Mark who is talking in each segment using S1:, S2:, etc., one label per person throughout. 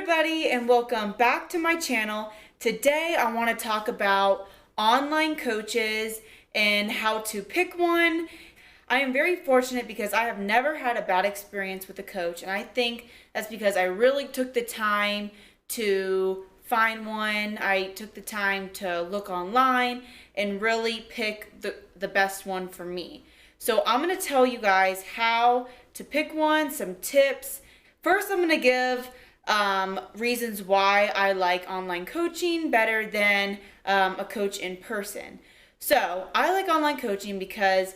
S1: everybody, and welcome back to my channel. Today I want to talk about online coaches and how to pick one. I am very fortunate because I have never had a bad experience with a coach, and I think that's because I really took the time to find one. I took the time to look online and really pick the best one for me. So I'm going to tell you guys how to pick one, some tips. First, I'm going to give reasons why I like online coaching better than a coach in person. So I like online coaching because,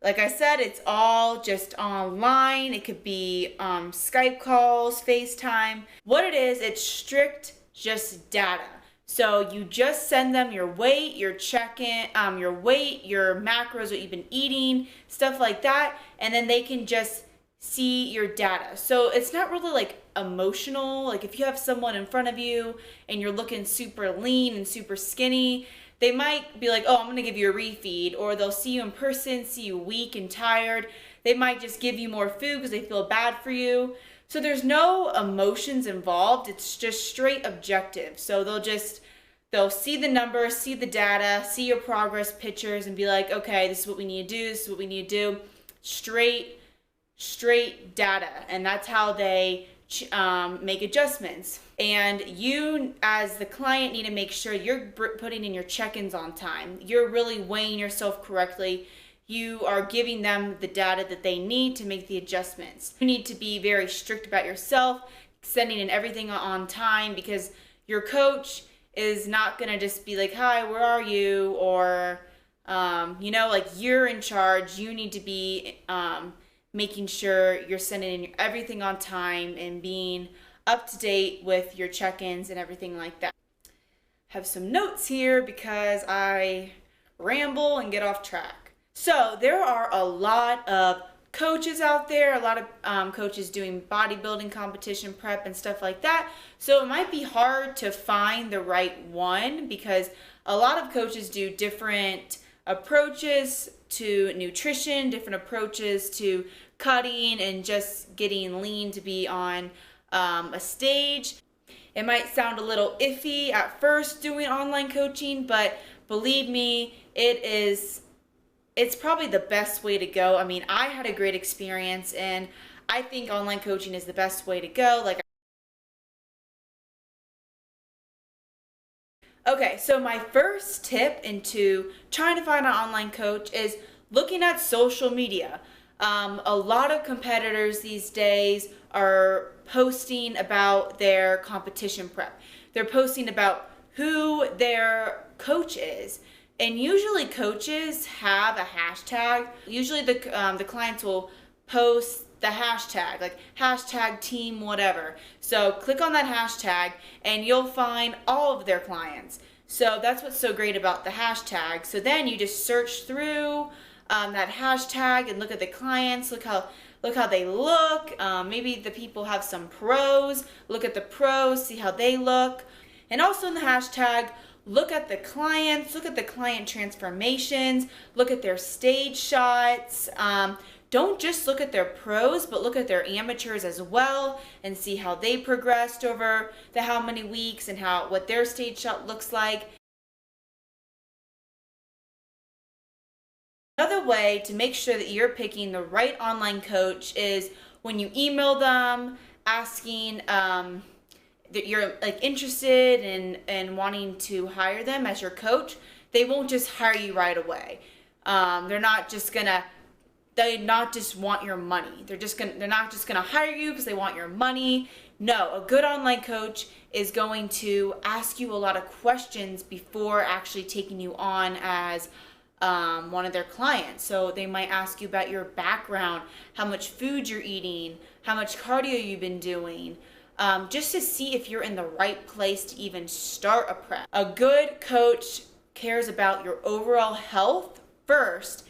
S1: like I said, it's all just online. It could be Skype calls, FaceTime. What it is, it's strict just data. So you just send them your weight, your check-in, your weight, your macros, what you've been eating, stuff like that, and then they can just see your data. So it's not really like emotional. Like if you have someone in front of you and you're looking super lean and super skinny, they might be like, oh, I'm going to give you a refeed, or they'll see you in person, see you weak and tired. They might just give you more food because they feel bad for you. So there's no emotions involved. It's just straight objective. So they'll see the numbers, see the data, see your progress pictures and be like, okay, this is what we need to do. This is what we need to do. Straight data. And that's how they make adjustments. And you as the client need to make sure you're putting in your check-ins on time. You're really weighing yourself correctly. You are giving them the data that they need to make the adjustments. You need to be very strict about yourself, sending in everything on time, because your coach is not going to just be like, hi, where are you? Or, like you're in charge. You need to be making sure you're sending in everything on time and being up to date with your check-ins and everything like that. Have some notes here because I ramble and get off track. So there are a lot of coaches out there, a lot of coaches doing bodybuilding competition prep and stuff like that. So it might be hard to find the right one because a lot of coaches do different approaches to nutrition, different approaches to cutting and just getting lean to be on a stage. It might sound a little iffy at first doing online coaching, but believe me, it's probably the best way to go. I mean, I had a great experience and I think online coaching is the best way to go. Okay, so my first tip into trying to find an online coach is looking at social media. A lot of competitors these days are posting about their competition prep. They're posting about who their coach is. And usually coaches have a hashtag. Usually the clients will post the hashtag, like hashtag team whatever. So click on that hashtag and you'll find all of their clients. So that's what's so great about the hashtag. So then you just search through that hashtag and look at the clients, look how they look. Maybe the people have some pros. Look at the pros, see how they look. And also in the hashtag, look at the clients, look at the client transformations, look at their stage shots. Don't just look at their pros, but look at their amateurs as well and see how they progressed over the how many weeks and what their stage shot looks like. Another way to make sure that you're picking the right online coach is when you email them asking that you're interested in wanting to hire them as your coach. They won't just hire you right away. They not just want your money. They're not just gonna hire you because they want your money. No, a good online coach is going to ask you a lot of questions before actually taking you on as one of their clients. So they might ask you about your background, how much food you're eating, how much cardio you've been doing, just to see if you're in the right place to even start a prep. A good coach cares about your overall health first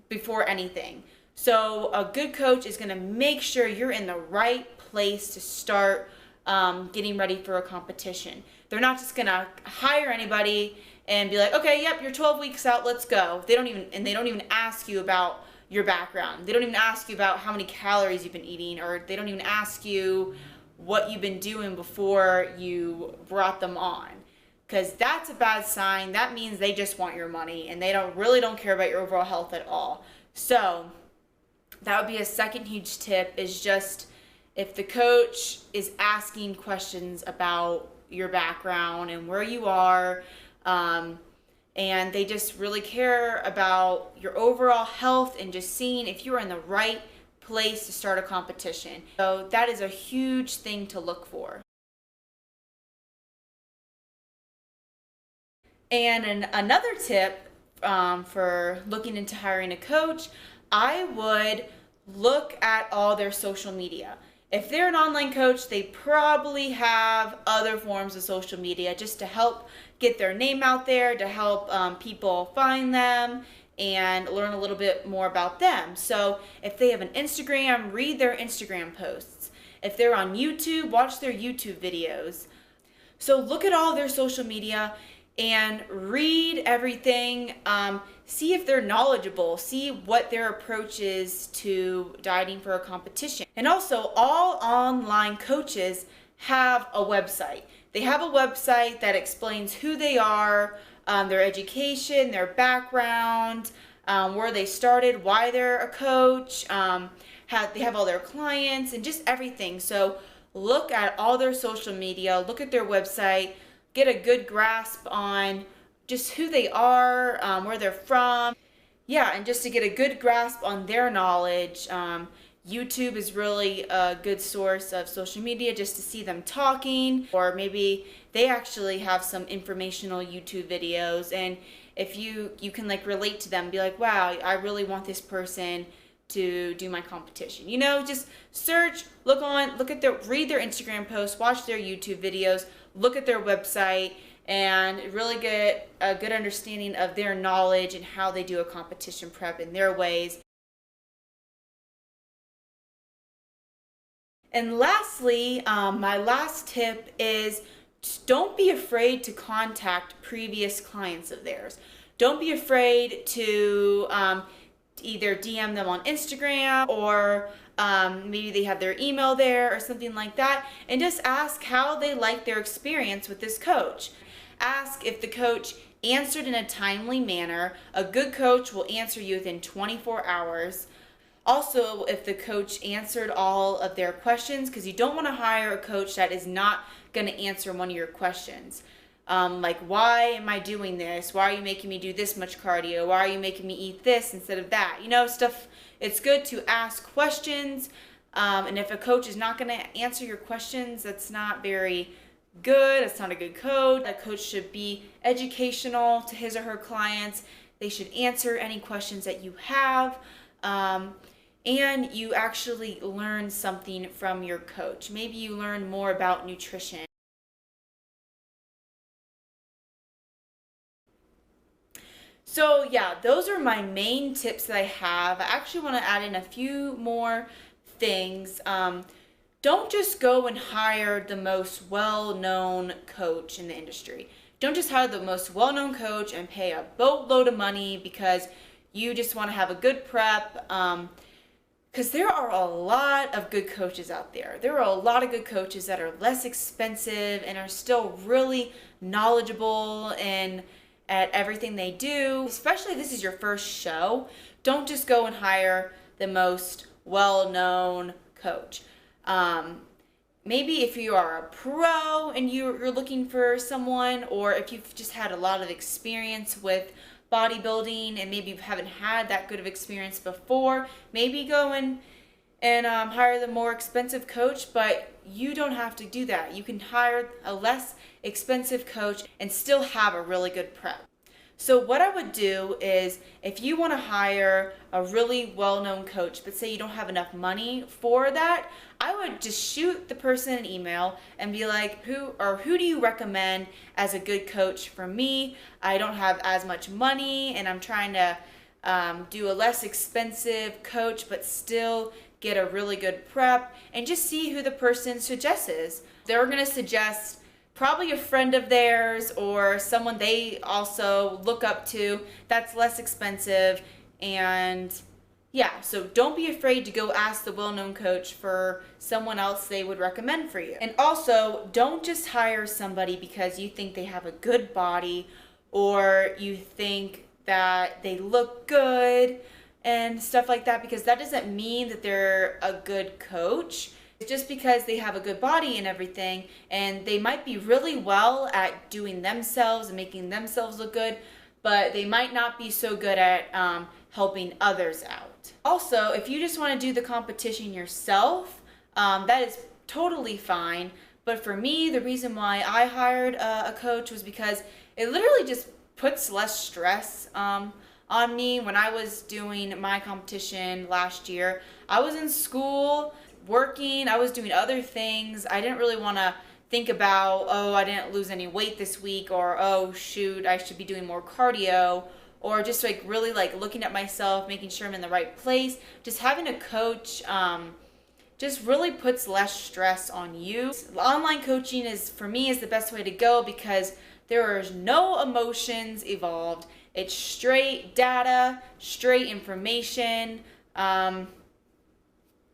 S1: before anything. So a good coach is going to make sure you're in the right place to start getting ready for a competition. They're not just going to hire anybody and be like, okay, yep, you're 12 weeks out, let's go. They don't even ask you about your background. They don't even ask you about how many calories you've been eating, or they don't even ask you what you've been doing before you brought them on. Because that's a bad sign. That means they just want your money and they don't care about your overall health at all. So that would be a second huge tip, is just if the coach is asking questions about your background and where you are, and they just really care about your overall health and just seeing if you're in the right place to start a competition. So that is a huge thing to look for. And another tip for looking into hiring a coach, I would look at all their social media. If they're an online coach, they probably have other forms of social media just to help get their name out there, to help people find them and learn a little bit more about them. So if they have an Instagram, read their Instagram posts. If they're on YouTube, watch their YouTube videos. So look at all their social media and read everything. See if they're knowledgeable, see what their approach is to dieting for a competition. And also, all online coaches have a website. They have a website that explains who they are, their education, their background, where they started, why they're a coach, they have all their clients, and just everything. So look at all their social media, look at their website, get a good grasp on just who they are, where they're from. Yeah, and just to get a good grasp on their knowledge. YouTube is really a good source of social media just to see them talking, or maybe they actually have some informational YouTube videos, and if you can like relate to them, be like, wow, I really want this person to do my competition. Just search, read their Instagram posts, watch their YouTube videos, look at their website, and really get a good understanding of their knowledge and how they do a competition prep in their ways. And lastly, my last tip is don't be afraid to contact previous clients of theirs. Don't be afraid to either DM them on Instagram, or maybe they have their email there or something like that, and just ask how they like their experience with this coach. Ask if the coach answered in a timely manner. A good coach will answer you within 24 hours. Also, if the coach answered all of their questions, because you don't want to hire a coach that is not going to answer one of your questions. Like, why am I doing this? Why are you making me do this much cardio? Why are you making me eat this instead of that? Stuff. It's good to ask questions. And if a coach is not going to answer your questions, that's not very good. It's not a good coach. A coach should be educational to his or her clients. They should answer any questions that you have. And you actually learn something from your coach. Maybe you learn more about nutrition. So yeah, those are my main tips that I have. I actually want to add in a few more things. Don't just go and hire the most well-known coach in the industry. Don't just hire the most well-known coach and pay a boatload of money because you just want to have a good prep. Because there are a lot of good coaches out there. There are a lot of good coaches that are less expensive and are still really knowledgeable and at everything they do. Especially if this is your first show, don't just go and hire the most well-known coach. Maybe if you are a pro and you're looking for someone, or if you've just had a lot of experience with bodybuilding and maybe you haven't had that good of experience before, maybe go and hire the more expensive coach. But you don't have to do that. You can hire a less expensive coach and still have a really good prep. So what I would do is, if you want to hire a really well-known coach, but say you don't have enough money for that, I would just shoot the person an email and be like, who do you recommend as a good coach for me? I don't have as much money and I'm trying to do a less expensive coach but still get a really good prep, and just see who the person suggests. They're going to suggest probably a friend of theirs or someone they also look up to that's less expensive, and Yeah, so don't be afraid to go ask the well-known coach for someone else they would recommend for you. And also, don't just hire somebody because you think they have a good body or you think that they look good and stuff like that, because that doesn't mean that they're a good coach. Just because they have a good body and everything, and they might be really well at doing themselves and making themselves look good, but they might not be so good at helping others out. Also, if you just want to do the competition yourself, that is totally fine. But for me, the reason why I hired a coach was because it literally just puts less stress on me. When I was doing my competition last year, I was in school, working, I was doing other things. I didn't really want to think about, oh, I didn't lose any weight this week, or oh shoot, I should be doing more cardio, or just like really like looking at myself, making sure I'm in the right place. Just having a coach just really puts less stress on you. Online coaching is, for me, is the best way to go because there is no emotions involved. It's straight data, straight information.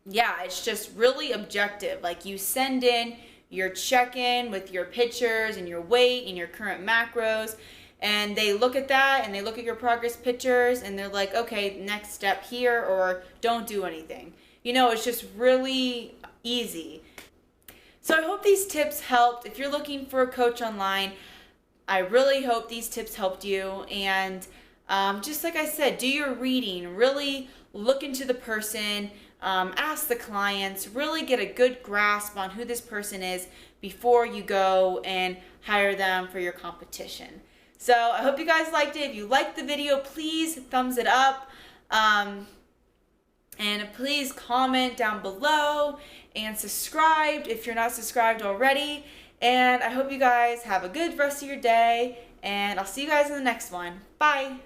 S1: Yeah, it's just really objective. Like, you send in your check-in with your pictures and your weight and your current macros, and they look at that and they look at your progress pictures and they're like, okay, next step here, or don't do anything. You know, it's just really easy. So I hope these tips helped. If you're looking for a coach online, I really hope these tips helped you. And just like I said, do your reading. Really look into the person. Ask the clients. Really get a good grasp on who this person is before you go and hire them for your competition. So I hope you guys liked it. If you liked the video, please thumbs it up. And please comment down below and subscribe if you're not subscribed already. And I hope you guys have a good rest of your day, and I'll see you guys in the next one. Bye.